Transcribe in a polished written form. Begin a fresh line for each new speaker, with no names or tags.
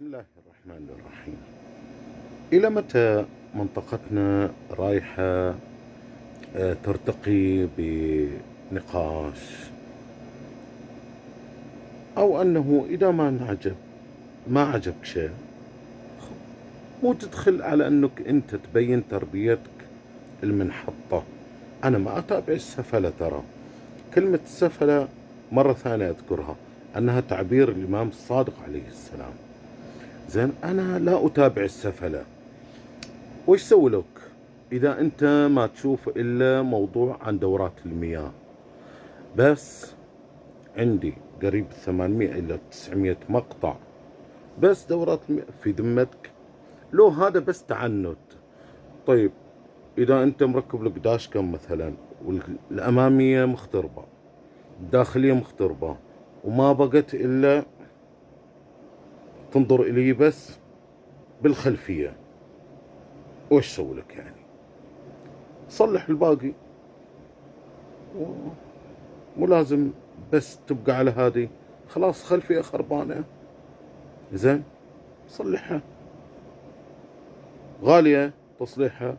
بسم الله الرحمن الرحيم. إلى متى منطقتنا رايحة ترتقي بنقاش، أو أنه إذا ما عجبك شيء مو تدخل على أنك أنت تبين تربيتك المنحطة. أنا ما أتابع السفلة، ترى كلمة السفلة مرة ثانية أذكرها أنها تعبير الإمام الصادق عليه السلام. زين، أنا لا أتابع السفلة. وش سوي لك إذا أنت ما تشوف إلا موضوع عن دورات المياه؟ بس عندي قريب 800 إلى 900 مقطع بس دورات المياه في ذمتك. لو هذا بس تعنت. طيب إذا أنت مركب لك داشكم مثلا والأمامية مختربة، الداخلية مختربة، وما بقت إلا تنظر إلي بس بالخلفية، وش سوي لك يعني؟ صلح الباقي، مو لازم بس تبقى على هذه. خلاص خلفية خربانة، زين صلحها، غالية تصليحها.